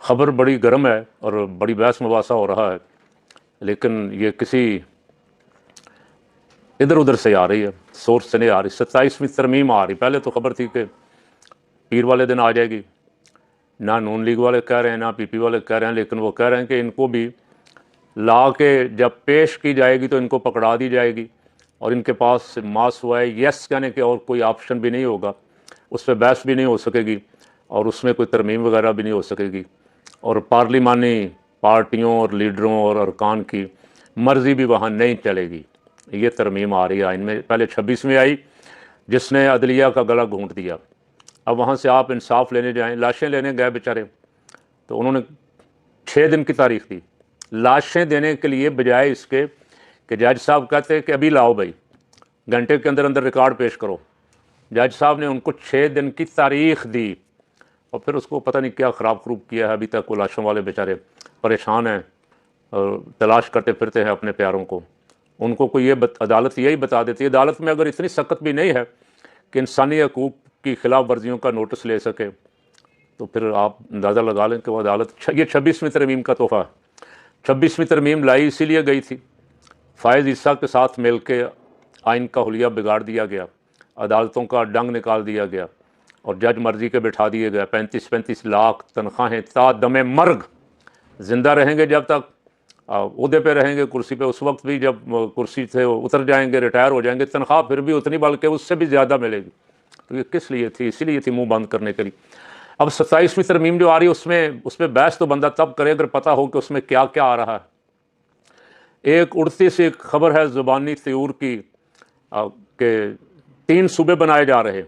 ख़बर बड़ी गर्म है और बड़ी बहस मुबासा हो रहा है, लेकिन ये किसी इधर उधर से आ रही है, सोर्स से नहीं आ रही। 27वीं तरमीम आ रही। पहले तो खबर थी कि पीर वाले दिन आ जाएगी। ना नून लीग वाले कह रहे हैं, ना पीपी वाले कह रहे हैं, लेकिन वो कह रहे हैं कि इनको भी ला के जब पेश की जाएगी तो इनको पकड़ा दी जाएगी और इनके पास मास हुआ है यस कहने के और कोई ऑप्शन भी नहीं होगा, उस पर बहस भी नहीं हो सकेगी और उसमें कोई तरमीम वगैरह भी नहीं हो सकेगी और पार्लिमानी पार्टियों और लीडरों और अरकान की मर्ज़ी भी वहाँ नहीं चलेगी। ये तरमीम आ रही है आइन में। पहले 26 में आई जिसने अदलिया का गला घूंट दिया। अब वहाँ से आप इंसाफ लेने जाएं, लाशें लेने गए बेचारे, तो उन्होंने 6 दिन की तारीख दी लाशें देने के लिए, बजाय इसके कि जज साहब कहते हैं कि अभी लाओ भाई, घंटे के अंदर अंदर रिकॉर्ड पेश करो। जज साहब ने उनको 6 दिन की तारीख दी और फिर उसको पता नहीं क्या ख़राब खरूब किया है। अभी तक वो लाशों वाले बेचारे परेशान हैं और तलाश करते फिरते हैं अपने प्यारों को। उनको कोई ये अदालत यही बता देती है, अदालत में अगर इतनी सख्त भी नहीं है कि इंसानी हकूक़ की खिलाफ वर्जियों का नोटिस ले सके, तो फिर आप अंदाज़ा लगा लें कि वो अदालत ये 26वीं तरमीम का तोहफ़ा है। 26वीं तरमीम लाई इसीलिए गई थी, फ़ायज़ ईसा के साथ मिल के आइन का हुलिया बिगाड़ दिया गया, अदालतों का डंग निकाल दिया गया और जज मर्जी के बिठा दिए गए। 35-35 लाख तनख्वाहें ता दमे मर्ग ज़िंदा रहेंगे, जब तक उहदे पे रहेंगे कुर्सी पे, उस वक्त भी जब कुर्सी से उतर जाएंगे, रिटायर हो जाएंगे, तनख्वाह फिर भी उतनी बल्कि उससे भी ज़्यादा मिलेगी। तो ये किस लिए थी? इसीलिए थी मुंह बंद करने के लिए। अब 27वीं तरमीम जो आ रही है उसमें बहस तो बंदा तब करे अगर पता हो कि उसमें क्या क्या आ रहा है। एक उड़ती सी खबर है ज़ुबानी तयूर की कि 3 सूबे बनाए जा रहे,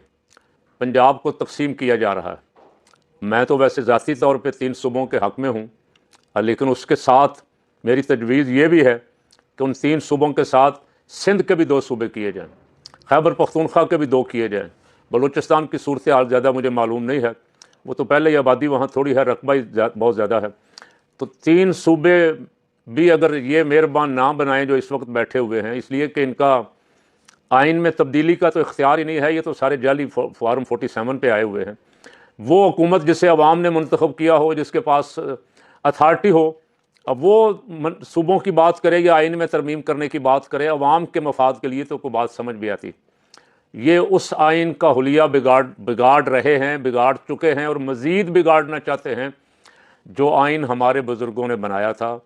पंजाब को तकसीम किया जा रहा है। मैं तो वैसे ज़ाती तौर पे 3 सूबों के हक़ में हूँ, लेकिन उसके साथ मेरी तजवीज़ ये भी है कि उन 3 सूबों के साथ सिंध के भी 2 सूबे किए जाएँ, खैबर पख्तूनख्वा के भी 2 किए जाएँ। बलूचिस्तान की सूरत हाल ज़्यादा मुझे मालूम नहीं है, वो तो पहले ही आबादी वहाँ थोड़ी है, रकबा ही बहुत ज़्यादा है। तो 3 सूबे भी अगर ये मेहरबान ना बनाएं जो इस वक्त बैठे हुए हैं, इसलिए कि इनका आइन में तब्दीली का तो इख्तियार ही नहीं है, ये तो सारे जाली फार्म 47 पे आए हुए हैं। वो हुकूमत जिसे अवाम ने मुंतखब किया हो, जिसके पास अथार्टी हो, अब वो सूबों की बात करे या आइन में तरमीम करने की बात करे अवाम के मफाद के लिए, तो कोई बात समझ भी आती। ये उस आइन का हुलिया बिगाड़ रहे हैं, बिगाड़ चुके हैं और मज़ीद बिगाड़ना चाहते हैं जो आइन हमारे बुज़ुर्गों ने बनाया था।